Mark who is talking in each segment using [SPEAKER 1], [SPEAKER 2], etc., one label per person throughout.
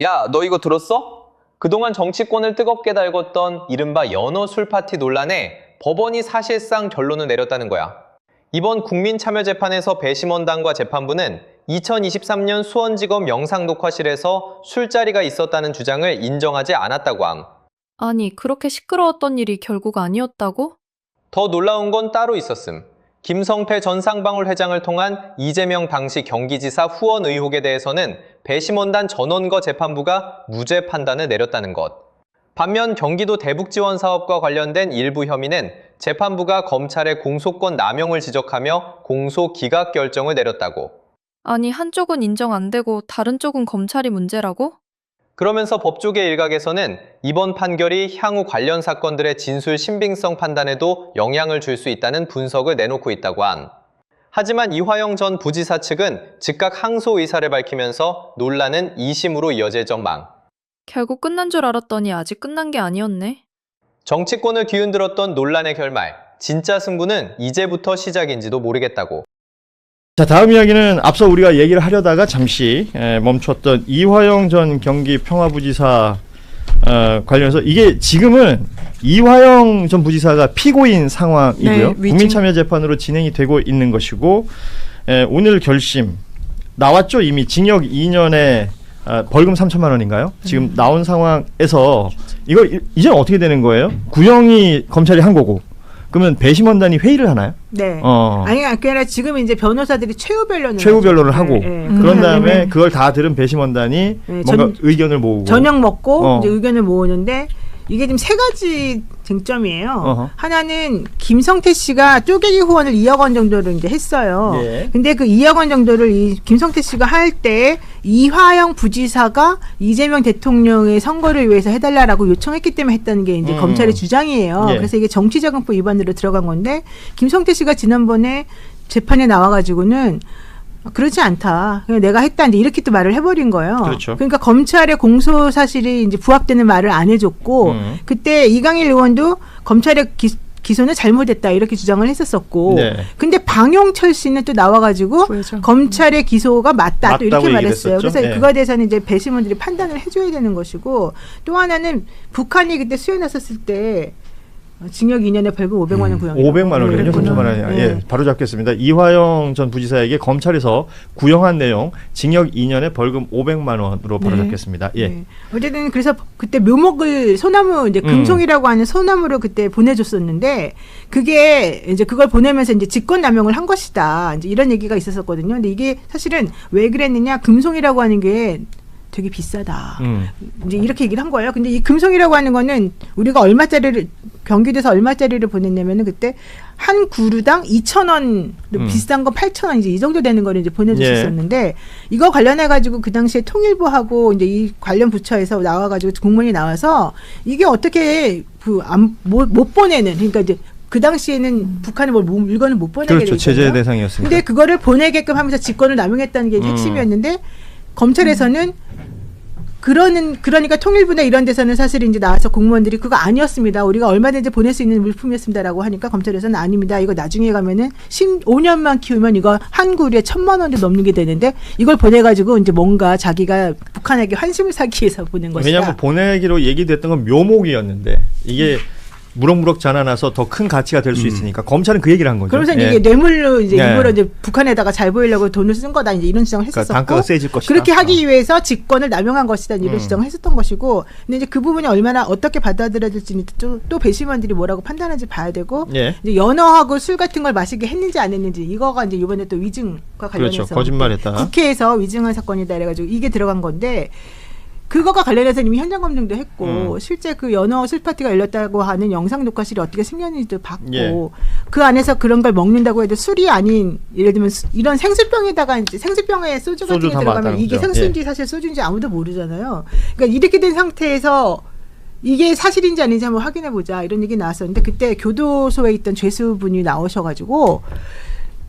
[SPEAKER 1] 야, 너 이거 들었어? 그동안 정치권을 뜨겁게 달궜던 이른바 연어 술파티 논란에 법원이 사실상 결론을 내렸다는 거야. 이번 국민참여재판에서 배심원단과 재판부는 2023년 수원지검 영상녹화실에서 술자리가 있었다는 주장을 인정하지 않았다고 함.
[SPEAKER 2] 아니, 그렇게 시끄러웠던 일이 결국 아니었다고?
[SPEAKER 1] 더 놀라운 건 따로 있었음. 김성태 전 쌍방울 회장을 통한 이재명 당시 경기지사 후원 의혹에 대해서는 배심원단 전원거 재판부가 무죄 판단을 내렸다는 것. 반면 경기도 대북지원사업과 관련된 일부 혐의는 재판부가 검찰의 공소권 남용을 지적하며 공소 기각 결정을 내렸다고.
[SPEAKER 2] 아니, 한쪽은 인정 안 되고 다른 쪽은 검찰이 문제라고?
[SPEAKER 1] 그러면서 법조계 일각에서는 이번 판결이 향후 관련 사건들의 진술 신빙성 판단에도 영향을 줄 수 있다는 분석을 내놓고 있다고 함. 하지만 이화영 전 부지사 측은 즉각 항소 의사를 밝히면서 논란은 2심으로 이어질 전망.
[SPEAKER 2] 결국 끝난 줄 알았더니 아직 끝난 게 아니었네.
[SPEAKER 1] 정치권을 뒤흔들었던 논란의 결말, 진짜 승부는 이제부터 시작인지도 모르겠다고.
[SPEAKER 3] 자, 다음 이야기는 앞서 우리가 얘기를 하려다가 잠시 멈췄던 이화영 전 경기 평화부지사 관련해서 이게 지금은 이화영 전 부지사가 피고인 상황이고요.
[SPEAKER 4] 네,
[SPEAKER 3] 국민참여재판으로 진행이 되고 있는 것이고 오늘 결심 나왔죠. 이미 징역 2년에 벌금 3천만 원인가요? 지금 나온 상황에서 이거 이제는 어떻게 되는 거예요? 구형이 검찰이 한 거고 그러면 배심원단이 회의를 하나요?
[SPEAKER 4] 네. 아니, 그게 아니라 지금 이제 변호사들이 최후 변론을
[SPEAKER 3] 하고
[SPEAKER 4] 네.
[SPEAKER 3] 그런 다음에 그걸 다 들은 배심원단이 뭔가 의견을 모으고
[SPEAKER 4] 저녁 먹고 이제 의견을 모으는데 이게 지금 세 가지 쟁점이에요. 하나는 김성태 씨가 쪼개기 후원을 2억 원 정도를 이제 했어요.
[SPEAKER 3] 예.
[SPEAKER 4] 근데 그 2억 원 정도를 이 김성태 씨가 할 때 이화영 부지사가 이재명 대통령의 선거를 위해서 해달라고 요청했기 때문에 했다는 게 이제 검찰의 주장이에요.
[SPEAKER 3] 예.
[SPEAKER 4] 그래서 이게 정치자금법 위반으로 들어간 건데 김성태 씨가 지난번에 재판에 나와가지고는 그렇지 않다. 그냥 내가 했다는데 이렇게 또 말을 해버린 거예요.
[SPEAKER 3] 그렇죠.
[SPEAKER 4] 그러니까 검찰의 공소 사실이 이제 부합되는 말을 안 해줬고 그때 이강일 의원도 검찰의 기소는 잘못했다 이렇게 주장을 했었었고
[SPEAKER 3] 네.
[SPEAKER 4] 근데 방용철 씨는 또 나와가지고 검찰의 기소가 맞다 또 이렇게 말했어요. 그래서
[SPEAKER 3] 네.
[SPEAKER 4] 그거에 대해서는 이제 배심원들이 판단을 해줘야 되는 것이고 또 하나는 북한이 그때 수해 났었을 때 징역 2년에 벌금 500만 원 구형.
[SPEAKER 3] 500만 원이요? 3천만 원이.
[SPEAKER 4] 네.
[SPEAKER 3] 예, 바로 잡겠습니다. 이화영 전 부지사에게 검찰에서 구형한 내용 징역 2년에 벌금 500만 원으로 바로 잡겠습니다. 예.
[SPEAKER 4] 네. 어쨌든 그래서 그때 묘목을 소나무 이제 금송이라고 하는 소나무로 그때 보내줬었는데 그게 이제 그걸 보내면서 이제 직권남용을 한 것이다. 이제 이런 얘기가 있었거든요. 근데 이게 사실은 왜 그랬느냐? 금송이라고 하는 게 되게 비싸다. 이제 이렇게 얘기를 한 거예요. 근데 이 금송이라고 하는 거는 우리가 얼마짜리를 경기도에서 얼마짜리를 보냈냐면은 그때 한 그루당 2,000원, 비싼 건 8,000원 이제 이 정도 되는 거를 이제 보내줬었는데 이거 관련해 가지고 그 당시에 통일부하고 이제 이 관련 부처에서 나와가지고 공문이 나와서 이게 어떻게 못 보내는 그러니까 이제 그 당시에는 북한은 물건을 못 보내게
[SPEAKER 3] 그렇죠.
[SPEAKER 4] 되잖아요.
[SPEAKER 3] 제재 대상이었습니다.
[SPEAKER 4] 근데 그거를 보내게끔 하면서 직권을 남용했다는 게 핵심이었는데 검찰에서는 그러니까 통일부나 이런 데서는 사실 이제 나와서 공무원들이 그거 아니었습니다. 우리가 얼마든지 보낼 수 있는 물품이었습니다라고 하니까 검찰에서는 아닙니다. 이거 나중에 가면은 5년만 키우면 이거 한 그루에 1,000만 원도 넘는 게 되는데 이걸 보내가지고 이제 뭔가 자기가 북한에게 환심을 사기 위해서 보낸 것이다.
[SPEAKER 3] 왜냐하면 보내기로 얘기됐던 건 묘목이었는데 이게 무럭무럭 자라나서 더 큰 가치가 될 수 있으니까 검찰은 그 얘기를 한 거죠.
[SPEAKER 4] 그러면서 이게 뇌물로 이제 일부러 이제 북한에다가 잘 보이려고 돈을 쓴 거다 이제 이런 주장을 했었고
[SPEAKER 3] 단가가 세질 것이다.
[SPEAKER 4] 그렇게 하기 위해서 직권을 남용한 것이다 이런 주장을 했었던 것이고 근데 이제 그 부분이 얼마나 어떻게 받아들여질지는 또 배심원들이 뭐라고 판단하는지 봐야 되고 이제 연어하고 술 같은 걸 마시게 했는지 안 했는지 이거가 이제 이번에 또 위증과 관련해서
[SPEAKER 3] 그렇죠. 거짓말했다.
[SPEAKER 4] 국회에서 위증한 사건이다 이래가지고 이게 들어간 건데. 그거가 관련해서 이미 현장 검증도 했고 실제 그 연어 술파티가 열렸다고 하는 영상 녹화실이 어떻게 생겼는지도 봤고 그 안에서 그런 걸 먹는다고 해도 술이 아닌 예를 들면 이런 생수병에다가 이제 생수병에 소주 같은 게 들어가면 이게 생수인지 사실 소주인지 아무도 모르잖아요. 그러니까 이렇게 된 상태에서 이게 사실인지 아닌지 한번 확인해 보자 이런 얘기 나왔었는데 그때 교도소에 있던 죄수분이 나오셔가지고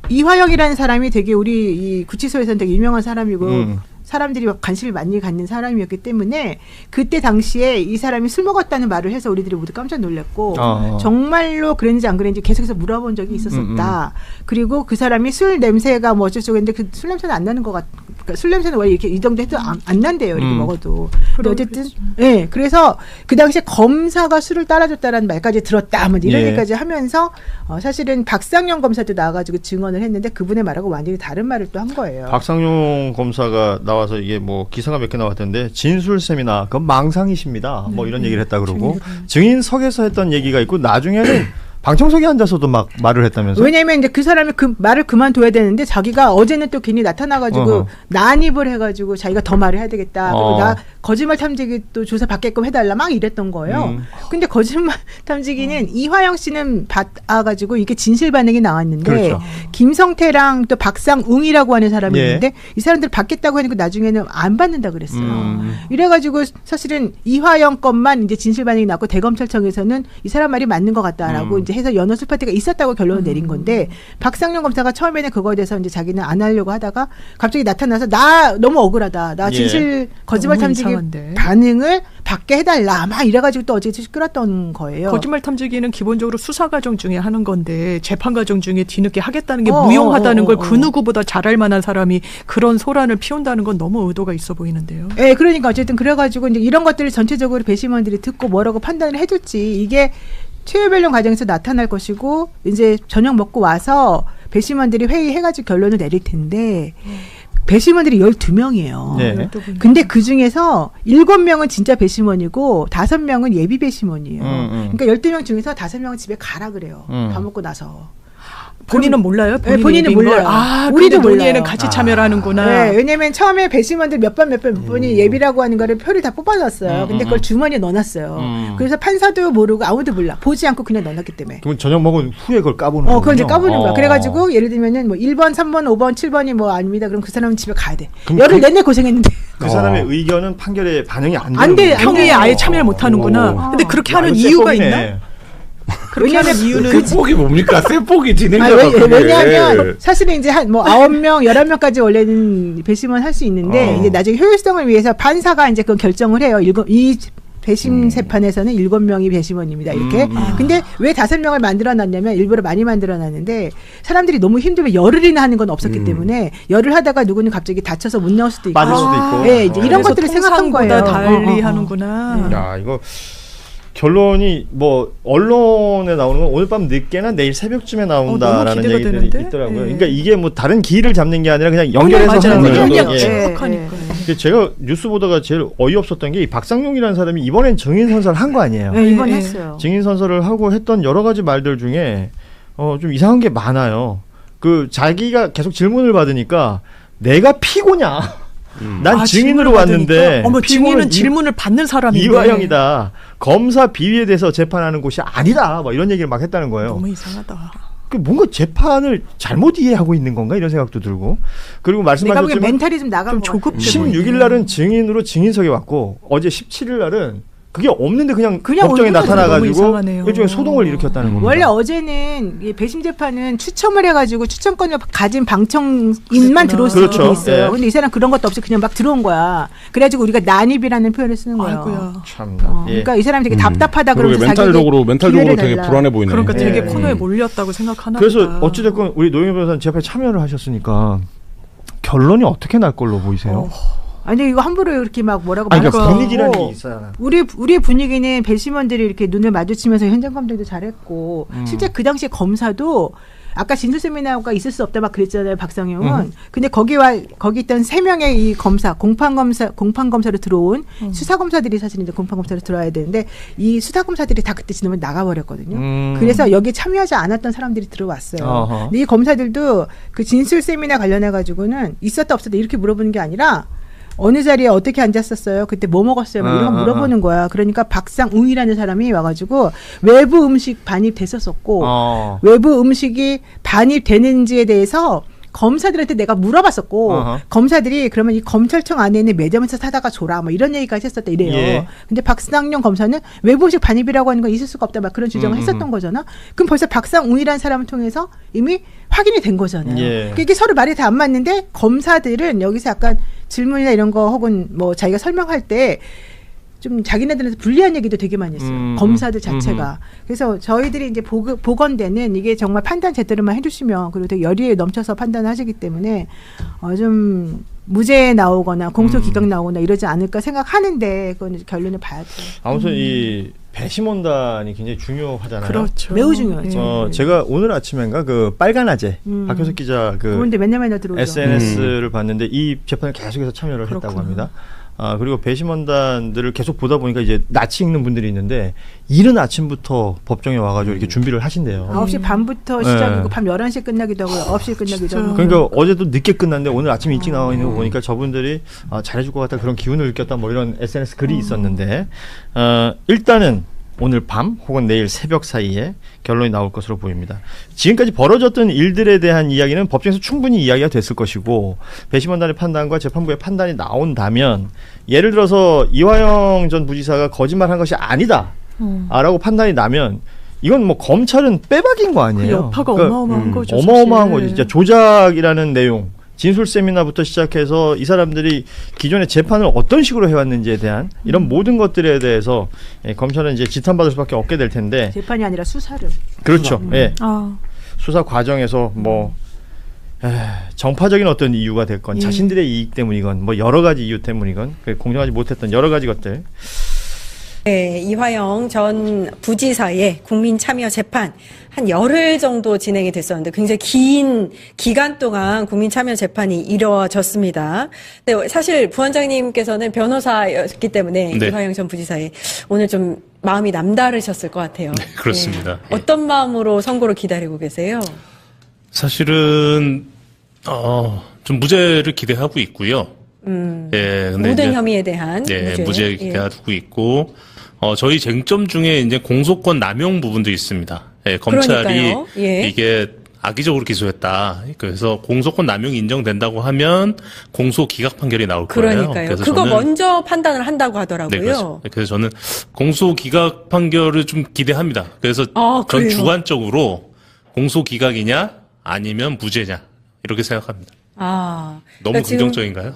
[SPEAKER 4] 이화영이라는 사람이 되게 우리 이 구치소에서는 되게 유명한 사람이고 사람들이 관심을 많이 갖는 사람이었기 때문에 그때 당시에 이 사람이 술 먹었다는 말을 해서 우리들이 모두 깜짝 놀랐고 정말로 그랬는지 안 그랬는지 계속해서 물어본 적이 있었었다. 그리고 그 사람이 술 냄새가 뭐 어쩌고저쩌고 했는데 그 술 냄새는 안 나는 것 그러니까 술 냄새는 원래 이렇게 이 정도 해도 안 난대요. 이렇게 먹어도. 근데 어쨌든
[SPEAKER 2] 그렇죠.
[SPEAKER 4] 예. 그래서 그 당시에 검사가 술을 따라줬다라는 말까지 들었다. 뭐 이런
[SPEAKER 3] 예.
[SPEAKER 4] 얘기까지 하면서 사실은 박상영 검사도 나와가지고 증언을 했는데 그분의 말하고 완전히 다른 말을 또 한 거예요.
[SPEAKER 3] 박상용 검사가 나와서 이게 뭐 기사가 몇 개 나왔던데 진술 세미나 그건 망상이십니다. 뭐 이런 얘기를 했다 그러고 증인석에서 했던 얘기가 있고 나중에는 방청석에 앉아서도 막 말을 했다면서.
[SPEAKER 4] 왜냐면 이제 그 사람이 그 말을 그만둬야 되는데 자기가 어제는 또 괜히 나타나가지고
[SPEAKER 3] 어허.
[SPEAKER 4] 난입을 해가지고 자기가 더 말을 해야 되겠다. 그리고
[SPEAKER 3] 어.
[SPEAKER 4] 나 거짓말 탐지기 또 조사 받게끔 해달라 막 이랬던 거예요. 근데 거짓말 탐지기는 이화영 씨는 받아가지고 이게 진실 반응이 나왔는데
[SPEAKER 3] 그렇죠.
[SPEAKER 4] 김성태랑 또 박상웅이라고 하는 사람이
[SPEAKER 3] 예.
[SPEAKER 4] 있는데 이 사람들 받겠다고 하니까 나중에는 안 받는다 그랬어요. 이래가지고 사실은 이화영 것만 이제 진실 반응이 났고 대검찰청에서는 이 사람 말이 맞는 것 같다라고 이제 해서 연어 술 파티가 있었다고 결론을 내린 건데 박상용 검사가 처음에는 그거에 대해서 이제 자기는 안 하려고 하다가 갑자기 나타나서 나 너무 억울하다. 나
[SPEAKER 3] 예.
[SPEAKER 4] 진실 거짓말
[SPEAKER 2] 너무
[SPEAKER 4] 탐지기
[SPEAKER 2] 이상한데.
[SPEAKER 4] 반응을 받게 해달라. 막 이래가지고 또 어제 끌었던 거예요.
[SPEAKER 5] 거짓말 탐지기는 기본적으로 수사 과정 중에 하는 건데 재판 과정 중에 뒤늦게 하겠다는 게
[SPEAKER 4] 어,
[SPEAKER 5] 무용하다는
[SPEAKER 4] 어,
[SPEAKER 5] 걸
[SPEAKER 4] 어,
[SPEAKER 5] 그 누구보다 잘할 만한 사람이 그런 소란을 피운다는 건 너무 의도가 있어 보이는데요.
[SPEAKER 4] 예, 그러니까 어쨌든 그래가지고 이제 이런 것들을 전체적으로 배심원들이 듣고 뭐라고 판단을 해줄지 이게 최후변론 과정에서 나타날 것이고 이제 저녁 먹고 와서 배심원들이 회의해가지고 결론을 내릴 텐데 배심원들이 12명이에요.
[SPEAKER 3] 네.
[SPEAKER 4] 근데 그 중에서 7명은 진짜 배심원이고 5명은 예비 배심원이에요. 그러니까 12명 중에서 5명은 집에 가라 그래요. 밥 먹고 나서.
[SPEAKER 5] 본인은 몰라요?
[SPEAKER 4] 네, 본인은
[SPEAKER 5] 예비인 걸?
[SPEAKER 4] 몰라요.
[SPEAKER 5] 아,
[SPEAKER 4] 우리도
[SPEAKER 5] 우리도 논의에는
[SPEAKER 4] 몰라요.
[SPEAKER 5] 같이 참여를 하는구나.
[SPEAKER 4] 네, 왜냐면 처음에 배심원들 몇 분이 예비라고 하는 거를 표를 다 뽑아놨어요. 근데 그걸 주머니에 넣어놨어요. 그래서 판사도 모르고 아무도 몰라. 보지 않고 그냥 넣어놨기 때문에.
[SPEAKER 3] 그러면 저녁 먹은 후에 그걸 까보는 거예요.
[SPEAKER 4] 그건 이제 까보는 거야. 그래가지고 예를 들면은 뭐 1번, 3번, 5번, 7번이 뭐 아닙니다. 그럼 그 사람은 집에 가야 돼.
[SPEAKER 3] 그럼
[SPEAKER 4] 열흘
[SPEAKER 3] 그-
[SPEAKER 4] 내내 고생했는데.
[SPEAKER 3] 그 사람의 의견은 판결에 반영이 안 되는
[SPEAKER 4] 안 돼,
[SPEAKER 3] 거예요.
[SPEAKER 4] 안
[SPEAKER 5] 평의에
[SPEAKER 4] 돼요.
[SPEAKER 5] 아예 참여를 못 하는구나. 근데 그렇게 하는
[SPEAKER 3] 아유,
[SPEAKER 5] 이유가
[SPEAKER 3] 쇠법이네.
[SPEAKER 5] 있나? 그렇게 하는 이유는
[SPEAKER 6] 쇠폭이 뭡니까? 쇠폭이 진행자가
[SPEAKER 4] 아니,
[SPEAKER 6] 그게.
[SPEAKER 4] 왜냐하면 사실은 이제 한 뭐 9명, 11명까지 원래는 배심원 할 수 있는데 이제 나중에 효율성을 위해서 판사가 이제 그 결정을 해요. 이 배심 재판에서는 7명이 배심원입니다. 이렇게. 근데 왜 5명을 만들어 놨냐면 일부러 많이 만들어 놨는데 사람들이 너무 힘들면 열흘이나 하는 건 없었기 때문에 열흘 하다가 누구는 갑자기 다쳐서 못 나올 수도 있고.
[SPEAKER 3] 빠질 수도 있고.
[SPEAKER 4] 네, 이제 이런
[SPEAKER 5] 그래서
[SPEAKER 4] 것들을 생각한 거예요.
[SPEAKER 5] 통상보다 달리
[SPEAKER 4] 어.
[SPEAKER 5] 하는구나.
[SPEAKER 3] 야, 이거 결론이 뭐 언론에 나오는 건 오늘 밤 늦게나 내일 새벽쯤에 나온다라는
[SPEAKER 5] 기대가
[SPEAKER 3] 얘기들이
[SPEAKER 5] 되는데?
[SPEAKER 3] 있더라고요.
[SPEAKER 5] 네.
[SPEAKER 3] 그러니까 이게 뭐 다른 기일을 잡는 게 아니라 그냥 연결해서
[SPEAKER 5] 맞아요.
[SPEAKER 3] 하는 거죠.
[SPEAKER 5] 그냥
[SPEAKER 3] 예.
[SPEAKER 5] 축복하니까.
[SPEAKER 3] 근데 제가 뉴스 보다가 제일 어이없었던 게 이 박상용이라는 사람이 이번엔 증인 선서를 한 거 아니에요.
[SPEAKER 4] 네, 이번
[SPEAKER 5] 네.
[SPEAKER 4] 했어요.
[SPEAKER 3] 증인 선서를 하고 했던 여러 가지 말들 중에 좀 이상한 게 많아요. 그 자기가 계속 질문을 받으니까 내가 피고냐? 난
[SPEAKER 5] 아,
[SPEAKER 3] 증인으로
[SPEAKER 5] 질문을
[SPEAKER 3] 왔는데
[SPEAKER 5] 받으니까. 어머, 증인은
[SPEAKER 3] 피고는
[SPEAKER 5] 질문을 받는 사람인데
[SPEAKER 3] 이화영이다. 검사 비위에 대해서 재판하는 곳이 아니다. 뭐 이런 얘기를 막 했다는 거예요.
[SPEAKER 5] 너무 이상하다.
[SPEAKER 3] 그 뭔가 재판을 잘못 이해하고 있는 건가 이런 생각도 들고. 그리고
[SPEAKER 4] 내가 보기엔
[SPEAKER 3] 말씀하셨지만
[SPEAKER 4] 멘탈이 좀 나간
[SPEAKER 5] 좀
[SPEAKER 4] 것
[SPEAKER 5] 조급
[SPEAKER 4] 같아요.
[SPEAKER 3] 16일 날은 증인으로 증인석에 왔고 어제 17일 날은 그게 없는데 그냥
[SPEAKER 4] 그냥
[SPEAKER 3] 법정에
[SPEAKER 4] 얼굴만
[SPEAKER 5] 너무
[SPEAKER 3] 나타나가지고
[SPEAKER 5] 이상하네요.
[SPEAKER 3] 일종의 소동을 일으켰다는 겁니다.
[SPEAKER 4] 원래 어제는 이 배심 재판은 추첨을 해가지고 추천권을 가진 방청인만
[SPEAKER 5] 그랬구나.
[SPEAKER 4] 들어올 수
[SPEAKER 3] 그렇죠.
[SPEAKER 4] 있어요.
[SPEAKER 3] 예.
[SPEAKER 4] 근데 이 사람 그런 것도 없이 그냥 막 들어온 거야. 그래가지고 우리가 난입이라는 표현을 쓰는 거예요.
[SPEAKER 5] 아이고야.
[SPEAKER 3] 참나. 예.
[SPEAKER 4] 그러니까 이 사람이 되게 답답하다
[SPEAKER 6] 그러게
[SPEAKER 4] 그러면서
[SPEAKER 6] 멘탈적으로
[SPEAKER 4] 기회를
[SPEAKER 6] 되게
[SPEAKER 4] 달라.
[SPEAKER 6] 불안해 보이네.
[SPEAKER 5] 그러니까 되게
[SPEAKER 3] 예.
[SPEAKER 5] 코너에 몰렸다고 생각하나
[SPEAKER 3] 그래서
[SPEAKER 5] 보다.
[SPEAKER 3] 어찌됐건 우리 노영희 변호사님 재판에 참여를 하셨으니까 결론이 어떻게 날 걸로 보이세요?
[SPEAKER 4] 아니 이거 함부로 이렇게 막 뭐라고
[SPEAKER 3] 아니,
[SPEAKER 4] 말할
[SPEAKER 3] 그러니까
[SPEAKER 4] 수
[SPEAKER 3] 분위기라는 게
[SPEAKER 4] 없고
[SPEAKER 3] 있어요.
[SPEAKER 4] 우리의 분위기는 배심원들이 이렇게 눈을 마주치면서 현장 검증도 잘했고 실제 그 당시에 검사도 아까 진술 세미나가 있을 수 없다 막 그랬잖아요 박상용은. 근데 거기 있던 3명의 이 검사 공판 검사로 들어온 수사 검사들이 사실 이제 공판 검사로 들어와야 되는데 이 수사 검사들이 다 그때 지나면 나가버렸거든요. 그래서 여기 참여하지 않았던 사람들이 들어왔어요.
[SPEAKER 3] 어허.
[SPEAKER 4] 근데 이 검사들도 그 진술 세미나 관련해 가지고는 있었다 없었다 이렇게 물어보는 게 아니라 어느 자리에 어떻게 앉았었어요? 그때 뭐 먹었어요? 뭐 이런 거 물어보는 거야. 그러니까 박상웅이라는 사람이 와가지고 외부 음식 반입됐었었고 외부 음식이 반입되는지에 대해서 검사들한테 내가 물어봤었고
[SPEAKER 3] 어허.
[SPEAKER 4] 검사들이 그러면 이 검찰청 안에 있는 매점에서 사다가 줘라 뭐 이런 얘기까지 했었다 이래요.
[SPEAKER 3] 예.
[SPEAKER 4] 근데 박상용 검사는 외부 음식 반입이라고 하는 건 있을 수가 없다 막 그런 주장을 했었던 거잖아. 그럼 벌써 박상웅이라는 사람을 통해서 이미 확인이 된 거잖아요.
[SPEAKER 3] 예.
[SPEAKER 4] 그러니까 이게 서로 말이 다 안 맞는데 검사들은 여기서 약간 질문이나 이런 거 혹은 뭐 자기가 설명할 때 좀 자기네들한테 불리한 얘기도 되게 많이 했어요. 검사들 자체가. 그래서 저희들이 이제 보건대는 이게 정말 판단 제대로만 해주시면 그리고 되게 열의에 넘쳐서 판단하시기 때문에 좀 무죄 나오거나 공소 기각 나오거나 이러지 않을까 생각하는데 그건 결론을 봐야 돼요.
[SPEAKER 3] 아무튼 이 배심원단이 굉장히 중요하잖아요.
[SPEAKER 5] 그렇죠.
[SPEAKER 4] 매우 중요하죠.
[SPEAKER 3] 제가 오늘 아침엔가 그 빨간아재 박효석 기자 그
[SPEAKER 4] 그런데 맨날 들어오죠.
[SPEAKER 3] SNS를 봤는데 이 재판을 계속해서 참여를 했다고 합니다. 그리고 배심원단들을 계속 보다 보니까 이제 낯이 익는 분들이 있는데 이른 아침부터 법정에 와가지고 이렇게 준비를 하신대요.
[SPEAKER 4] 9시 반부터 시작이고 밤 11시에 끝나기도 하고요. 9시에 끝나기도 하고.
[SPEAKER 3] 그러니까 어제도 늦게 끝났는데 오늘 아침 일찍 나와 있는 거 보니까 저분들이 잘해줄 것 같다 그런 기운을 느꼈다 뭐 이런 SNS 글이 있었는데 일단은 오늘 밤 혹은 내일 새벽 사이에 결론이 나올 것으로 보입니다. 지금까지 벌어졌던 일들에 대한 이야기는 법정에서 충분히 이야기가 됐을 것이고 배심원단의 판단과 재판부의 판단이 나온다면 예를 들어서 이화영 전 부지사가 거짓말한 것이 아니다 라고 판단이 나면 이건 뭐 검찰은 빼박인 거 아니에요.
[SPEAKER 5] 그 여파가
[SPEAKER 3] 그러니까
[SPEAKER 5] 어마어마한 거죠.
[SPEAKER 3] 어마어마한
[SPEAKER 5] 사실.
[SPEAKER 3] 거죠. 진짜 조작이라는 내용 진술 세미나부터 시작해서 이 사람들이 기존의 재판을 어떤 식으로 해왔는지에 대한 이런 모든 것들에 대해서 검찰은 이제 지탄받을 수밖에 없게 될 텐데
[SPEAKER 4] 재판이 아니라 수사를.
[SPEAKER 3] 그렇죠. 예.
[SPEAKER 2] 아,
[SPEAKER 3] 수사 과정에서 뭐 정파적인 어떤 이유가 됐건 자신들의 이익 때문이건 뭐 여러 가지 이유 때문이건 공정하지 못했던 여러 가지 것들.
[SPEAKER 7] 네, 이화영 전 부지사의 국민 참여 재판 한 열흘 정도 진행이 됐었는데 굉장히 긴 기간 동안 국민 참여 재판이 이루어졌습니다. 네, 사실 부원장님께서는 변호사였기 때문에
[SPEAKER 6] 네.
[SPEAKER 7] 이화영 전 부지사의 오늘 좀 마음이 남다르셨을 것 같아요.
[SPEAKER 6] 네, 그렇습니다.
[SPEAKER 7] 네. 어떤 마음으로 선고를 기다리고 계세요?
[SPEAKER 6] 사실은 좀 무죄를 기대하고 있고요. 예, 근데
[SPEAKER 7] 모든
[SPEAKER 6] 이제,
[SPEAKER 7] 혐의에 대한
[SPEAKER 6] 네,
[SPEAKER 7] 무죄.
[SPEAKER 6] 무죄 기대하고 있고 저희 쟁점 중에 이제 공소권 남용 부분도 있습니다. 예, 검찰이
[SPEAKER 7] 그러니까요. 예.
[SPEAKER 6] 이게 악의적으로 기소했다. 그래서 공소권 남용이 인정된다고 하면 공소 기각 판결이 나올 거예요.
[SPEAKER 7] 그러니까요.
[SPEAKER 6] 그래서
[SPEAKER 7] 그거
[SPEAKER 6] 저는-
[SPEAKER 7] 먼저 판단을 한다고
[SPEAKER 6] 네,
[SPEAKER 7] 하더라고요.
[SPEAKER 6] 그렇죠. 그래서 저는 공소 기각 판결을 좀 기대합니다. 그래서 전
[SPEAKER 7] 그래요?
[SPEAKER 6] 주관적으로 공소 기각이냐 아니면 무죄냐 이렇게 생각합니다.
[SPEAKER 7] 아,
[SPEAKER 6] 너무
[SPEAKER 7] 그러니까 지금
[SPEAKER 6] 긍정적인가요?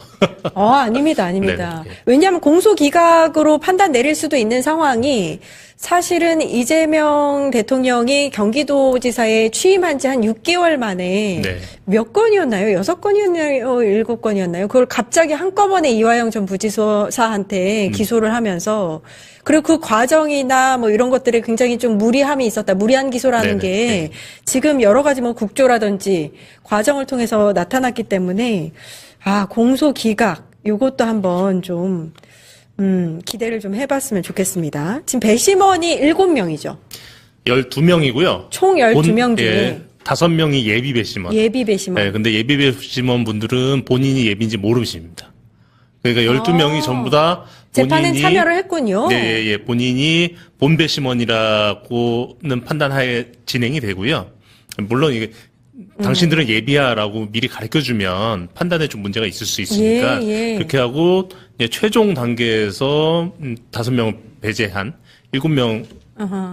[SPEAKER 7] 아닙니다, 아닙니다.
[SPEAKER 6] 네, 네.
[SPEAKER 7] 왜냐하면 공소기각으로 판단 내릴 수도 있는 상황이 사실은 이재명 대통령이 경기도지사에 취임한 지 한 6개월 만에
[SPEAKER 6] 네.
[SPEAKER 7] 몇 건이었나요? 6건이었나요? 7건이었나요? 그걸 갑자기 한꺼번에 이화영 전 부지사한테 기소를 하면서 그리고 그 과정이나 뭐 이런 것들에 굉장히 좀 무리함이 있었다. 무리한 기소라는
[SPEAKER 6] 네네.
[SPEAKER 7] 게
[SPEAKER 6] 네.
[SPEAKER 7] 지금 여러 가지 뭐 국조라든지 과정을 통해서 나타났기 때문에 공소 기각 요것도 한번 좀 기대를 좀 해봤으면 좋겠습니다. 지금 배심원이 7명이죠.
[SPEAKER 6] 12명이고요.
[SPEAKER 7] 총 12명 중에
[SPEAKER 6] 5명이 예비 배심원.
[SPEAKER 7] 예비 배심원.
[SPEAKER 6] 네, 근데 예비 배심원 분들은 본인이 예비인지 모르십니다. 그러니까 12명이 전부 다
[SPEAKER 7] 재판에
[SPEAKER 6] 본인이
[SPEAKER 7] 참여를 했군요.
[SPEAKER 6] 네, 본인이 본 배심원이라고는 판단하에 진행이 되고요. 물론 이게 당신들은 예비야라고 미리 가르쳐주면 판단에 좀 문제가 있을 수 있으니까
[SPEAKER 7] 예.
[SPEAKER 6] 그렇게 하고 이제 최종 단계에서 5명을 배제한 7명의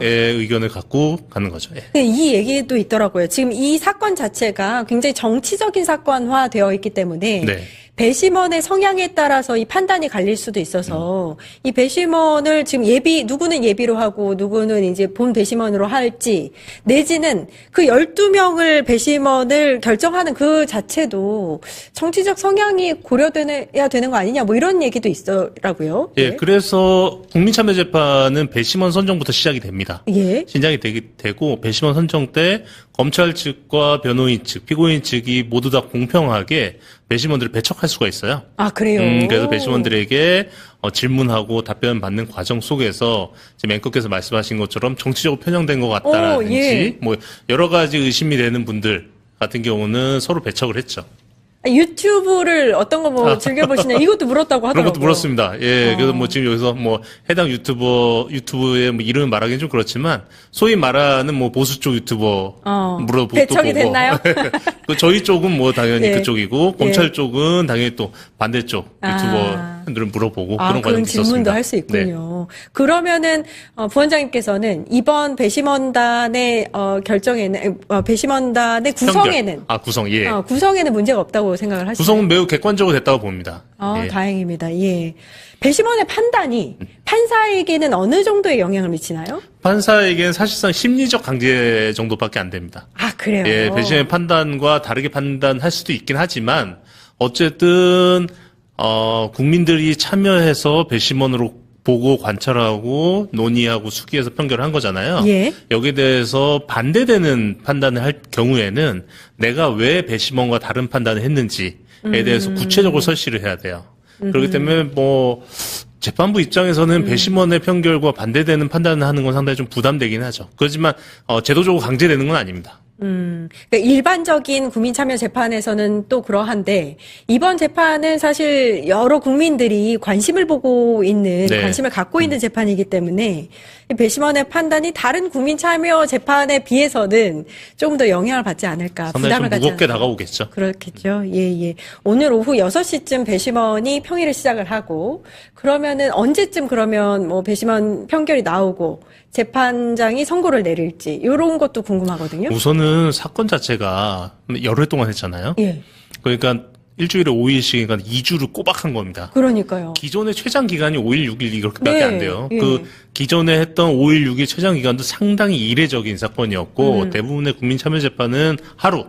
[SPEAKER 6] 의견을 갖고 가는 거죠. 예.
[SPEAKER 7] 근데 이 얘기도 있더라고요. 지금 이 사건 자체가 굉장히 정치적인 사건화 되어 있기 때문에
[SPEAKER 6] 네.
[SPEAKER 7] 배심원의 성향에 따라서 이 판단이 갈릴 수도 있어서 이 배심원을 지금 누구는 예비로 하고 누구는 이제 본 배심원으로 할지 내지는 그 12명을 배심원을 결정하는 그 자체도 정치적 성향이 고려돼야 되는 거 아니냐 뭐 이런 얘기도 있더라고요.
[SPEAKER 6] 예, 그래서 국민참여재판은 배심원 선정부터 시작이 됩니다.
[SPEAKER 7] 예.
[SPEAKER 6] 신장이 되고 배심원 선정 때 검찰 측과 변호인 측, 피고인 측이 모두 다 공평하게 배심원들을 배척할 수가 있어요.
[SPEAKER 7] 그래요?
[SPEAKER 6] 그래서 배심원들에게 질문하고 답변 받는 과정 속에서 지금 앵커께서 말씀하신 것처럼 정치적으로 편향된 것 같다라든지
[SPEAKER 7] 예.
[SPEAKER 6] 뭐 여러 가지 의심이 되는 분들 같은 경우는 서로 배척을 했죠.
[SPEAKER 7] 유튜브를 어떤 거 뭐 즐겨보시냐 이것도 물었다고 하더라고요.
[SPEAKER 6] 그런 것도 물었습니다. 예, 그래서 뭐 지금 여기서 뭐 해당 유튜브의 뭐 이름을 말하기는 좀 그렇지만 소위 말하는 뭐 보수 쪽 유튜버 물어보고
[SPEAKER 7] 배척이 됐나요?
[SPEAKER 6] 저희 쪽은 뭐 당연히
[SPEAKER 7] 예.
[SPEAKER 6] 그쪽이고 검찰
[SPEAKER 7] 예.
[SPEAKER 6] 쪽은 당연히 또 반대쪽 유튜버들을 물어보고 그런
[SPEAKER 7] 그런
[SPEAKER 6] 과정도
[SPEAKER 7] 질문도
[SPEAKER 6] 있었습니다.
[SPEAKER 7] 할 수
[SPEAKER 6] 네.
[SPEAKER 7] 있군요. 그러면은 부원장님께서는 이번 배심원단의 결정에는 배심원단의 구성에는
[SPEAKER 6] 구성, 예.
[SPEAKER 7] 구성에는 문제가 없다고 생각을 하시나요?
[SPEAKER 6] 구성은 매우 객관적으로 됐다고 봅니다. 예.
[SPEAKER 7] 다행입니다. 예. 배심원의 판단이 판사에게는 어느 정도의 영향을 미치나요?
[SPEAKER 6] 판사에게는 사실상 심리적 강제 정도밖에 안 됩니다.
[SPEAKER 7] 아, 그래요?
[SPEAKER 6] 예, 배심원의 판단과 다르게 판단할 수도 있긴 하지만 어쨌든 국민들이 참여해서 배심원으로 보고 관찰하고 논의하고 수기해서 평결한 거잖아요.
[SPEAKER 7] 예.
[SPEAKER 6] 여기에 대해서 반대되는 판단을 할 경우에는 내가 왜 배심원과 다른 판단을 했는지에 대해서 구체적으로 설시를 해야 돼요. 그렇기 때문에 뭐 재판부 입장에서는 배심원의 판결과 반대되는 판단을 하는 건 상당히 좀 부담되긴 하죠. 그렇지만 제도적으로 강제되는 건 아닙니다.
[SPEAKER 7] 그러니까 일반적인 국민참여 재판에서는 또 그러한데 이번 재판은 사실 여러 국민들이 관심을 보고 있는
[SPEAKER 6] 네.
[SPEAKER 7] 관심을 갖고 있는 재판이기 때문에 이 배심원의 판단이 다른 국민참여 재판에 비해서는 조금 더 영향을 받지 않을까
[SPEAKER 6] 상당히
[SPEAKER 7] 부담을
[SPEAKER 6] 좀
[SPEAKER 7] 갖지
[SPEAKER 6] 무겁게
[SPEAKER 7] 않을까.
[SPEAKER 6] 다가오겠죠.
[SPEAKER 7] 그렇겠죠. 예. 오늘 오후 6시쯤 배심원이 평의를 시작을 하고 그러면은 언제쯤 그러면 뭐 배심원 판결이 나오고 재판장이 선고를 내릴지 이런 것도 궁금하거든요.
[SPEAKER 6] 우선은 사건 자체가 열흘 동안 했잖아요.
[SPEAKER 7] 예.
[SPEAKER 6] 그러니까 일주일에 5일씩이니까 2주를 꼬박 한 겁니다.
[SPEAKER 7] 그러니까요.
[SPEAKER 6] 기존의 최장 기간이 5일, 6일 이렇게밖에
[SPEAKER 7] 네,
[SPEAKER 6] 안 돼요.
[SPEAKER 7] 예.
[SPEAKER 6] 그 기존에 했던 5일, 6일 최장 기간도 상당히 이례적인 사건이었고 대부분의 국민참여재판은 하루,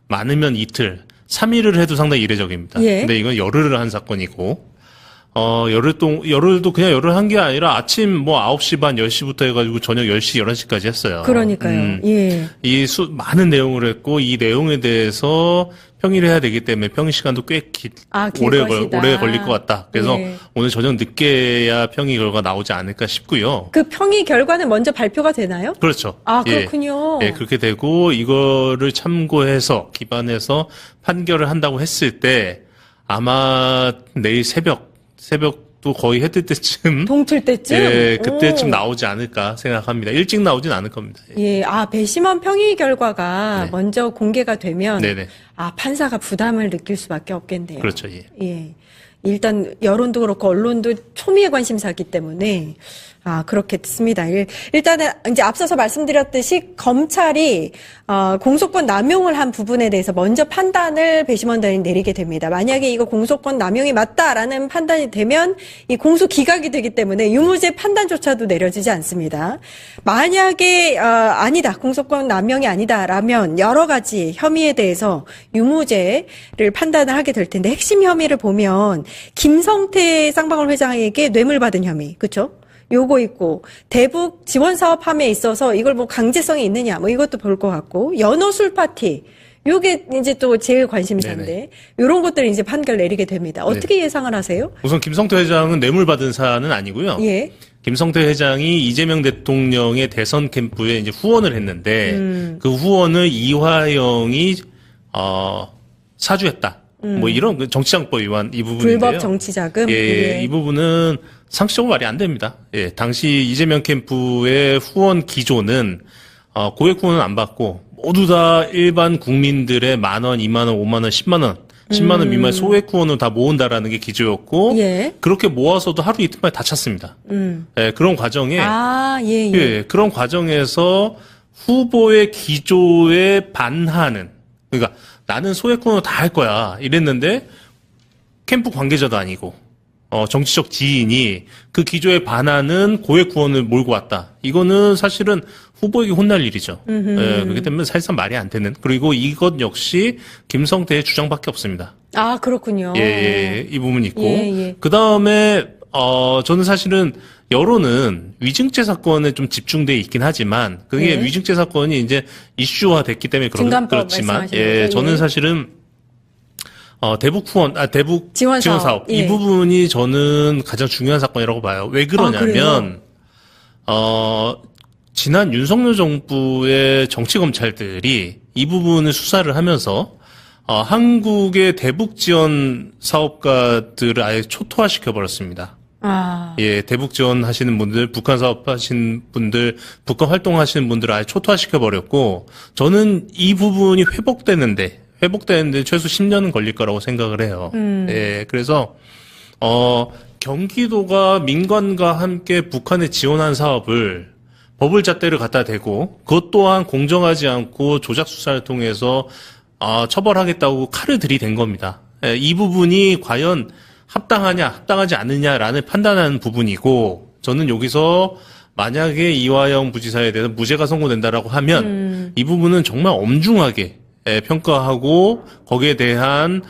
[SPEAKER 6] 많으면 이틀, 3일을 해도 상당히 이례적입니다.
[SPEAKER 7] 예.
[SPEAKER 6] 근데 이건 열흘을 한 사건이고 열흘도 그냥 열흘 한 게 아니라 아침 뭐 9시 반, 10시부터 해가지고 저녁 10시, 11시까지 했어요.
[SPEAKER 7] 그러니까요. 예.
[SPEAKER 6] 많은 내용을 했고, 이 내용에 대해서 평의를 해야 되기 때문에 평의 시간도 꽤 길
[SPEAKER 7] 것이다.
[SPEAKER 6] 오래 걸릴 것 같다. 그래서
[SPEAKER 7] 예.
[SPEAKER 6] 오늘 저녁 늦게야 평의 결과 나오지 않을까 싶고요.
[SPEAKER 7] 그 평의 결과는 먼저 발표가 되나요?
[SPEAKER 6] 그렇죠.
[SPEAKER 7] 아, 그렇군요.
[SPEAKER 6] 예, 그렇게 되고, 이거를 참고해서, 기반해서 판결을 한다고 했을 때, 아마 내일 새벽도 거의 해 뜰 때쯤.
[SPEAKER 7] 동틀 때쯤?
[SPEAKER 6] 예, 그때쯤
[SPEAKER 7] 오.
[SPEAKER 6] 나오지 않을까 생각합니다. 일찍 나오진 않을 겁니다. 예.
[SPEAKER 7] 예, 배심원 평의 결과가
[SPEAKER 6] 네.
[SPEAKER 7] 먼저 공개가 되면
[SPEAKER 6] 네네.
[SPEAKER 7] 판사가 부담을 느낄 수밖에 없겠네요.
[SPEAKER 6] 그렇죠, 예.
[SPEAKER 7] 예. 일단 여론도 그렇고 언론도 초미의 관심사기 때문에 그렇게 듣습니다. 일단은 이제 앞서서 말씀드렸듯이 검찰이 공소권 남용을 한 부분에 대해서 먼저 판단을 배심원단이 내리게 됩니다. 만약에 이거 공소권 남용이 맞다라는 판단이 되면 이 공소 기각이 되기 때문에 유무죄 판단조차도 내려지지 않습니다. 만약에 아니다, 공소권 남용이 아니다라면 여러 가지 혐의에 대해서 유무죄를 판단을 하게 될 텐데 핵심 혐의를 보면 김성태 쌍방울 회장에게 뇌물 받은 혐의, 그렇죠? 요거 있고 대북 지원 사업함에 있어서 이걸 뭐 강제성이 있느냐 뭐 이것도 볼 것 같고 연어 술 파티 요게 이제 또 제일 관심사인데 요런 것들을 이제 판결 내리게 됩니다. 어떻게 예상을 하세요?
[SPEAKER 6] 우선 김성태 회장은 뇌물 받은 사안은 아니고요.
[SPEAKER 7] 예.
[SPEAKER 6] 김성태 회장이 이재명 대통령의 대선 캠프에 이제 후원을 했는데 그 후원을 이화영이 사주했다. 뭐 이런 정치장법 위반 이 부분인데요.
[SPEAKER 7] 불법 정치자금.
[SPEAKER 6] 예, 이 부분은 상식적으로 말이 안 됩니다. 예, 당시 이재명 캠프의 후원 기조는 고액 후원은 안 받고 모두 다 일반 국민들의 10,000원, 20,000원, 50,000원, 10만 원, 10만 원 미만 소액 후원을 다 모은다라는 게 기조였고
[SPEAKER 7] 예.
[SPEAKER 6] 그렇게 모아서도 하루 이틀 만에 다 찼습니다. 예, 그런 과정에 예, 그런 과정에서 후보의 기조에 반하는 그러니까 나는 소액 후원을 다 할 거야 이랬는데 캠프 관계자도 아니고 정치적 지인이 그 기조에 반하는 고액 후원을 몰고 왔다. 이거는 사실은 후보에게 혼날 일이죠. 예, 그렇기 때문에 사실상 말이 안 되는. 그리고 이것 역시 김성태의 주장밖에 없습니다.
[SPEAKER 7] 그렇군요.
[SPEAKER 6] 예, 이 부분이 있고.
[SPEAKER 7] 예.
[SPEAKER 6] 그 다음에 저는 사실은 여론은 위증죄 사건에 좀 집중돼 있긴 하지만 그게 위증죄 사건이 이제 이슈화 됐기 때문에 그렇지만 저는 사실은 대북 후원, 대북 지원 사업. 이 부분이 저는 가장 중요한 사건이라고 봐요. 왜 그러냐면, 지난 윤석열 정부의 정치검찰들이 이 부분을 수사를 하면서, 한국의 대북 지원 사업가들을 아예 초토화시켜버렸습니다. 예, 대북 지원 하시는 분들, 북한 사업 하시는 분들, 북한 활동하시는 분들을 아예 초토화시켜버렸고, 저는 이 부분이 회복되는데 최소 10년은 걸릴 거라고 생각을 해요. 예, 그래서, 경기도가 민간과 함께 북한에 지원한 사업을 버블 잣대를 갖다 대고, 그것 또한 공정하지 않고 조작 수사를 통해서, 처벌하겠다고 칼을 들이댄 겁니다. 예, 이 부분이 과연 합당하냐, 합당하지 않느냐라는 판단하는 부분이고, 저는 여기서 만약에 이화영 부지사에 대해서 무죄가 선고된다라고 하면 이 부분은 정말 엄중하게 평가하고 거기에 대한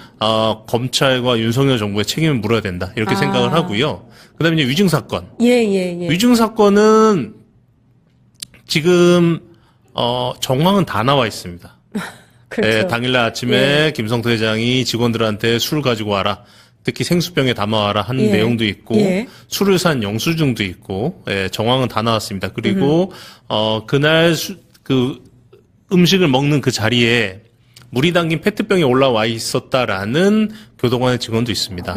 [SPEAKER 6] 검찰과 윤석열 정부의 책임을 물어야 된다 이렇게 생각을 하고요. 그다음에 이제 위증 사건. 위증 사건은 지금 정황은 다 나와 있습니다.
[SPEAKER 7] 그렇죠.
[SPEAKER 6] 당일날 아침에 김성태 회장이 직원들한테 술 가지고 와라. 특히 생수병에 담아와라 하는 내용도 있고 술을 산 영수증도 있고 정황은 다 나왔습니다. 그리고 그날 그 음식을 먹는 그 자리에 물이 담긴 페트병이 올라와 있었다라는 교도관의 증언도 있습니다.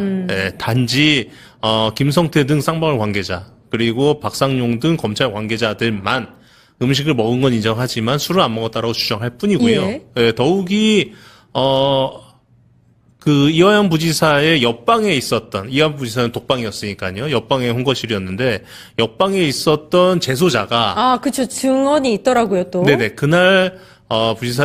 [SPEAKER 6] 단지 김성태 등 쌍방울 관계자 그리고 박상용 등 검찰 관계자들만 음식을 먹은 건 인정하지만 술을 안 먹었다라고 주장할 뿐이고요. 더욱이 그 이화영 부지사의 옆방에 있었던 이화영 부지사는 독방이었으니까요. 옆방에 홍거실이었는데 옆방에 있었던 재소자가
[SPEAKER 7] 그렇죠. 증언이 있더라고요, 또.
[SPEAKER 6] 네네. 그날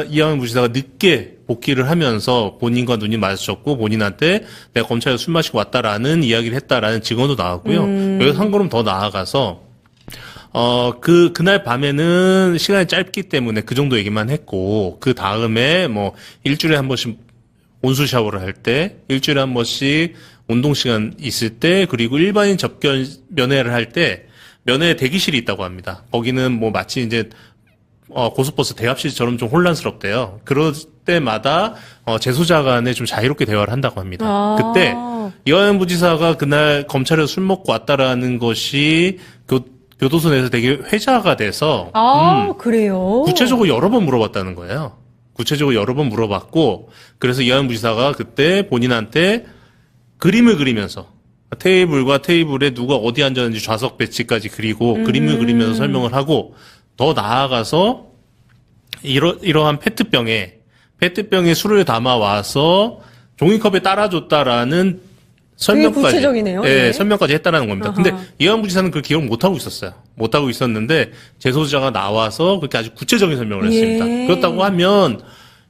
[SPEAKER 6] 이화영 부지사가 늦게 복귀를 하면서 본인과 눈이 마주쳤고 본인한테 내가 검찰에 술 마시고 왔다라는 이야기를 했다라는 증언도 나왔고요. 여기서 한 걸음 더 나아가서 그날 밤에는 시간이 짧기 때문에 그 정도 얘기만 했고 그 다음에 뭐 일주일에 한 번씩 온수 샤워를 할 때, 일주일에 한 번씩 운동 시간 있을 때, 그리고 일반인 접견 면회를 할 때, 면회 대기실이 있다고 합니다. 거기는 뭐 마치 이제, 고속버스 대합실처럼 좀 혼란스럽대요. 그럴 때마다, 재소자 간에 좀 자유롭게 대화를 한다고 합니다. 그때, 이화영 부지사가 그날 검찰에서 술 먹고 왔다라는 것이 교도소 내에서 되게 회자가 돼서,
[SPEAKER 7] 그래요?
[SPEAKER 6] 구체적으로 여러 번 물어봤다는 거예요. 구체적으로 여러 번 물어봤고 그래서 이화영 부지사가 그때 본인한테 그림을 그리면서 테이블과 테이블에 누가 어디 앉았는지 좌석 배치까지 그리고 그림을 그리면서 설명을 하고 더 나아가서 이러한 페트병에 술을 담아 와서 종이컵에 따라줬다라는 설명까지
[SPEAKER 7] 구체적이네요.
[SPEAKER 6] 설명까지 했다라는 겁니다. 근데 이화영 부지사는 그걸 기억 못 하고 있었어요. 못 하고 있었는데 재소자가 나와서 그렇게 아주 구체적인 설명을 했습니다. 그렇다고 하면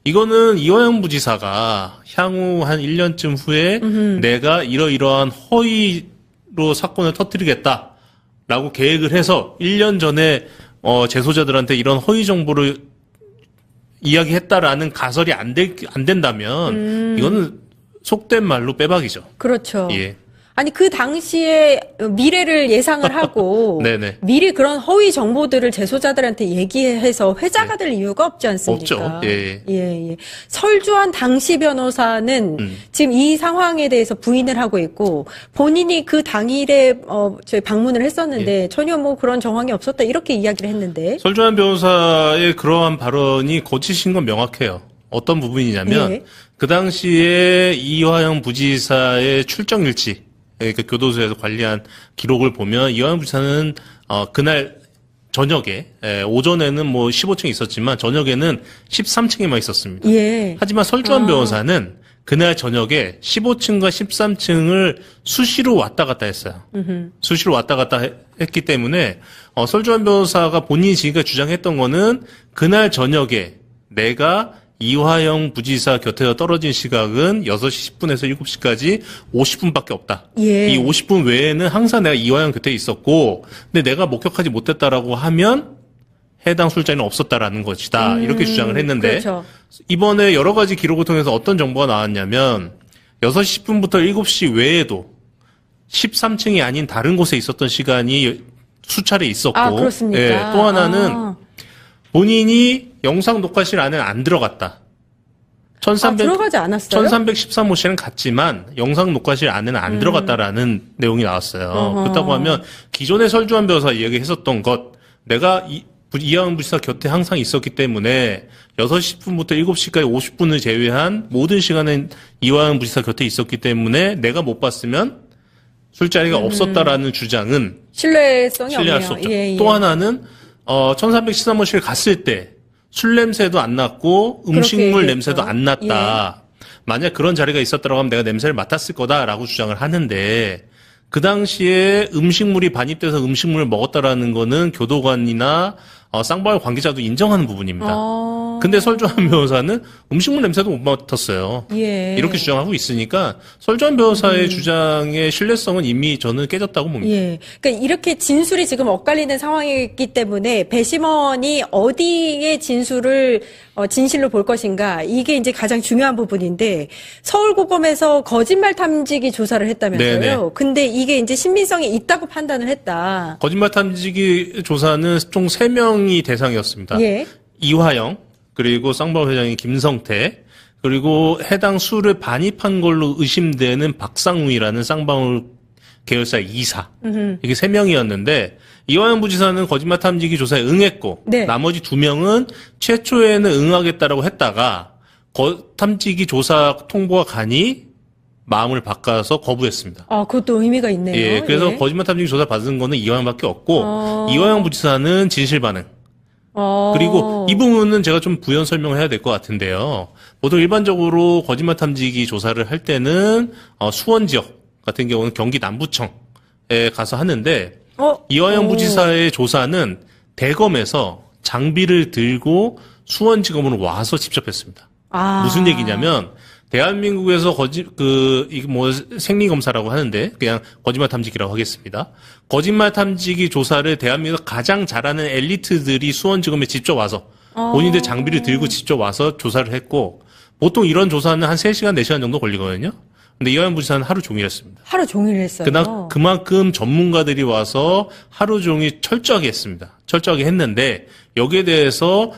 [SPEAKER 6] 이거는 이화영 부지사가 향후 한 1년쯤 후에 내가 이러이러한 허위로 사건을 터뜨리겠다라고 계획을 해서 1년 전에 재소자들한테 이런 허위 정보를 이야기했다라는 가설이 안 된다면 이거는 속된 말로 빼박이죠.
[SPEAKER 7] 그렇죠.
[SPEAKER 6] 예.
[SPEAKER 7] 아니 그 당시에 미래를 예상을 하고
[SPEAKER 6] 네네.
[SPEAKER 7] 미리 그런 허위 정보들을 재소자들한테 얘기해서 회자가 될 이유가 없지 않습니까?
[SPEAKER 6] 없죠. 예.
[SPEAKER 7] 설주환 당시 변호사는 지금 이 상황에 대해서 부인을 하고 있고 본인이 그 당일에 저희 방문을 했었는데 전혀 뭐 그런 정황이 없었다 이렇게 이야기를 했는데
[SPEAKER 6] 설주환 변호사의 그러한 발언이 거짓인 건 명확해요. 어떤 부분이냐면 그 당시에 이화영 부지사의 출정 일지 그러니까 교도소에서 관리한 기록을 보면 이화영 부지사는 그날 저녁에 오전에는 뭐 15층에 있었지만 저녁에는 13층에만 있었습니다. 하지만 설주환 변호사는 그날 저녁에 15층과 13층을 수시로 왔다 갔다 했어요. 수시로 왔다 갔다 했기 때문에 설주환 변호사가 본인이 지금까지 주장했던 거는 그날 저녁에 내가 이화영 부지사 곁에서 떨어진 시각은 6시 10분에서 7시까지 50분밖에 없다. 이 50분 외에는 항상 내가 이화영 곁에 있었고 근데 내가 목격하지 못했다라고 하면 해당 술자리는 없었다라는 것이다. 이렇게 주장을 했는데
[SPEAKER 7] 그렇죠.
[SPEAKER 6] 이번에 여러 가지 기록을 통해서 어떤 정보가 나왔냐면 6시 10분부터 7시 외에도 13층이 아닌 다른 곳에 있었던 시간이 수차례 있었고
[SPEAKER 7] 그렇습니까?
[SPEAKER 6] 또 하나는 본인이 영상 녹화실 안에 안 들어갔다.
[SPEAKER 7] 들어가지 않았어요?
[SPEAKER 6] 1313호실은 갔지만 영상 녹화실 안에는 안 들어갔다라는 내용이 나왔어요. 그렇다고 하면 기존에 설주환 변호사 이야기했었던 것 내가 이화영 부지사 곁에 항상 있었기 때문에 6시 10분부터 7시까지 50분을 제외한 모든 시간은 이화영 부지사 곁에 있었기 때문에 내가 못 봤으면 술자리가 없었다라는 주장은
[SPEAKER 7] 신뢰성이
[SPEAKER 6] 신뢰할
[SPEAKER 7] 없네요.
[SPEAKER 6] 수 없죠. 또 하나는 1313호실 갔을 때 술 냄새도 안 났고 음식물 냄새도 안 났다. 만약 그런 자리가 있었다고 하면 내가 냄새를 맡았을 거다라고 주장을 하는데 그 당시에 음식물이 반입돼서 음식물을 먹었다라는 거는 교도관이나 쌍방울 관계자도 인정하는 부분입니다. 근데 설주환 변호사는 음식물 냄새도 못 맡았어요.
[SPEAKER 7] 예.
[SPEAKER 6] 이렇게 주장하고 있으니까 설주환 변호사의 주장의 신뢰성은 이미 저는 깨졌다고 봅니다.
[SPEAKER 7] 예. 그러니까 이렇게 진술이 지금 엇갈리는 상황이기 때문에 배심원이 어디에 진술을 진실로 볼 것인가 이게 이제 가장 중요한 부분인데 서울고검에서 거짓말 탐지기 조사를 했다면서요.
[SPEAKER 6] 네네.
[SPEAKER 7] 근데 이게 이제 신빙성이 있다고 판단을 했다.
[SPEAKER 6] 거짓말 탐지기 조사는 총 3명이 대상이었습니다.
[SPEAKER 7] 예.
[SPEAKER 6] 이화영, 그리고 쌍방울 회장인 김성태, 그리고 해당 수를 반입한 걸로 의심되는 박상우이라는 쌍방울 계열사 이사. 이게 3명이었는데 이화영 부지사는 거짓말 탐지기 조사에 응했고
[SPEAKER 7] 네.
[SPEAKER 6] 나머지 2명은 최초에는 응하겠다라고 했다가 탐지기 조사 통보가 가니 마음을 바꿔서 거부했습니다.
[SPEAKER 7] 그것도 의미가 있네요.
[SPEAKER 6] 예, 그래서
[SPEAKER 7] 예.
[SPEAKER 6] 거짓말 탐지기 조사 받은 거는 이화영밖에 없고 이화영 부지사는 진실 반응. 그리고 이 부분은 제가 좀 부연 설명을 해야 될 것 같은데요. 보통 일반적으로 거짓말 탐지기 조사를 할 때는 수원 지역 같은 경우는 경기 남부청에 가서 하는데 이화영 부지사의 조사는 대검에서 장비를 들고 수원지검으로 와서 직접 했습니다. 무슨 얘기냐면 대한민국에서 이게 뭐 생리검사라고 하는데 그냥 거짓말 탐지기라고 하겠습니다. 거짓말 탐지기 조사를 대한민국에서 가장 잘하는 엘리트들이 수원지검에 직접 와서 본인들 장비를 들고 직접 와서 조사를 했고 보통 이런 조사는 한 3시간, 4시간 정도 걸리거든요. 근데 이화영 부지사는 하루 종일 했습니다.
[SPEAKER 7] 하루 종일 했어요.
[SPEAKER 6] 그만큼 전문가들이 와서 하루 종일 철저하게 했습니다. 철저하게 했는데 여기에 대해서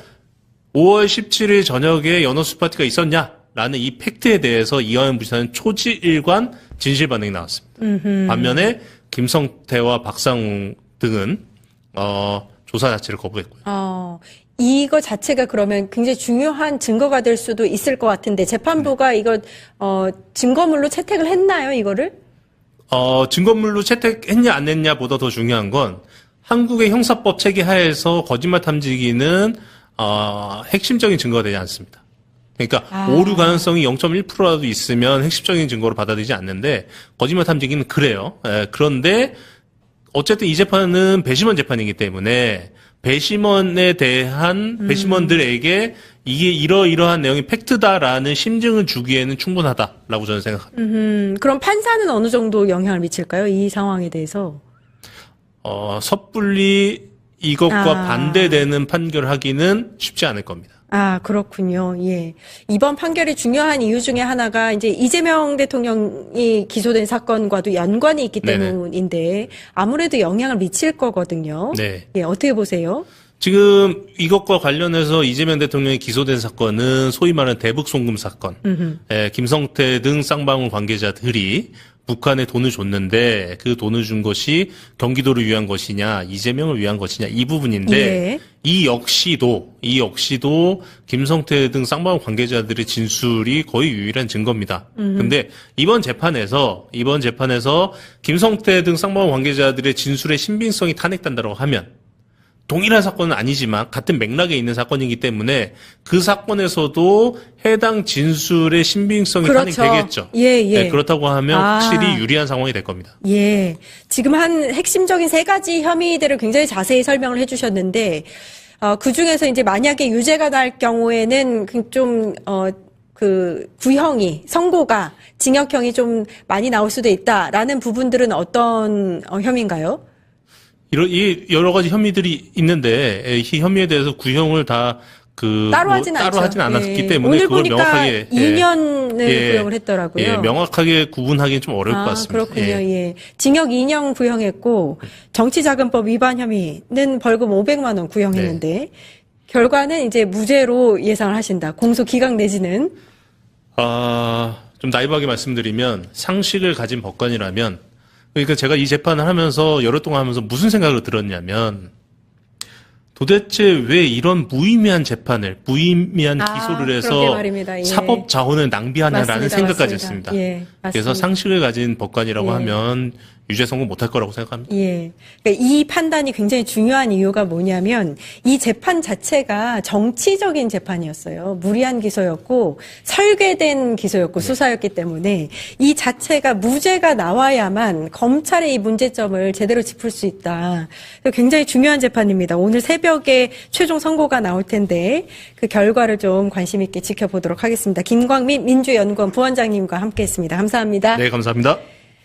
[SPEAKER 6] 5월 17일 저녁에 연어술 파티가 있었냐라는 이 팩트에 대해서 이화영 부지사는 초지일관 진실 반응이 나왔습니다. 반면에 김성태와 박상웅 등은 조사 자체를 거부했고요.
[SPEAKER 7] 이거 자체가 그러면 굉장히 중요한 증거가 될 수도 있을 것 같은데 재판부가 이거 증거물로 채택을 했나요, 이거를?
[SPEAKER 6] 증거물로 채택했냐 안 했냐보다 더 중요한 건 한국의 형사법 체계 하에서 거짓말 탐지기는 핵심적인 증거가 되지 않습니다. 그러니까 오류 가능성이 0.1%라도 있으면 핵심적인 증거로 받아들이지 않는데 거짓말 탐지기는 그래요. 그런데 어쨌든 이 재판은 배심원 재판이기 때문에 배심원에 대한 배심원들에게 이게 이러이러한 내용이 팩트다라는 심증을 주기에는 충분하다라고 저는 생각합니다.
[SPEAKER 7] 그럼 판사는 어느 정도 영향을 미칠까요? 이 상황에 대해서?
[SPEAKER 6] 섣불리 이것과 반대되는 판결을 하기는 쉽지 않을 겁니다.
[SPEAKER 7] 그렇군요. 예. 이번 판결이 중요한 이유 중에 하나가 이제 이재명 대통령이 기소된 사건과도 연관이 있기 때문인데 아무래도 영향을 미칠 거거든요.
[SPEAKER 6] 네.
[SPEAKER 7] 예, 어떻게 보세요?
[SPEAKER 6] 지금 이것과 관련해서 이재명 대통령이 기소된 사건은 소위 말하는 대북 송금 사건. 김성태 등 쌍방울 관계자들이 북한에 돈을 줬는데 그 돈을 준 것이 경기도를 위한 것이냐 이재명을 위한 것이냐 이 부분인데
[SPEAKER 7] 예.
[SPEAKER 6] 이 역시도 김성태 등 쌍방울 관계자들의 진술이 거의 유일한 증거입니다. 근데 이번 재판에서 김성태 등 쌍방울 관계자들의 진술의 신빙성이 탄핵된다고 하면 동일한 사건은 아니지만 같은 맥락에 있는 사건이기 때문에 그 사건에서도 해당 진술의 신빙성이
[SPEAKER 7] 그렇죠.
[SPEAKER 6] 탄핵되겠죠.
[SPEAKER 7] 예.
[SPEAKER 6] 네, 그렇다고 하면 확실히 유리한 상황이 될 겁니다.
[SPEAKER 7] 예. 지금 한 핵심적인 3가지 혐의들을 굉장히 자세히 설명을 해주셨는데, 그 중에서 이제 만약에 유죄가 날 경우에는 구형이, 선고가, 징역형이 좀 많이 나올 수도 있다라는 부분들은 어떤 혐의인가요?
[SPEAKER 6] 여러 가지 혐의들이 있는데, 이 혐의에 대해서 구형을 다 따로 하진 않았기 때문에
[SPEAKER 7] 오늘
[SPEAKER 6] 그걸
[SPEAKER 7] 보니까
[SPEAKER 6] 명확하게
[SPEAKER 7] 2년을 구형을 했더라고요.
[SPEAKER 6] 예, 명확하게 구분하기는 좀 어려울 것 같습니다.
[SPEAKER 7] 그렇군요. 예. 징역 2년 구형했고 정치자금법 위반 혐의는 벌금 500만 원 구형했는데 결과는 이제 무죄로 예상을 하신다. 공소 기각 내지는
[SPEAKER 6] 좀 나이브하게 말씀드리면 상식을 가진 법관이라면 그러니까 제가 이 재판을 하면서 여러 동안 하면서 무슨 생각을 들었냐면 도대체 왜 이런 무의미한 기소를 해서
[SPEAKER 7] 예.
[SPEAKER 6] 사법 자원을 낭비하냐라는
[SPEAKER 7] 맞습니다.
[SPEAKER 6] 생각까지 했습니다.
[SPEAKER 7] 예,
[SPEAKER 6] 그래서 상식을 가진 법관이라고 하면 유죄 선고 못할 거라고 생각합니다.
[SPEAKER 7] 예. 그러니까 이 판단이 굉장히 중요한 이유가 뭐냐면 이 재판 자체가 정치적인 재판이었어요. 무리한 기소였고 설계된 기소였고 수사였기 때문에 이 자체가 무죄가 나와야만 검찰의 이 문제점을 제대로 짚을 수 있다. 굉장히 중요한 재판입니다. 오늘 새벽에 최종 선고가 나올 텐데 그 결과를 좀 관심 있게 지켜보도록 하겠습니다. 김광민 민주연구원 부원장님과 함께했습니다. 감사합니다.
[SPEAKER 6] 네, 감사합니다.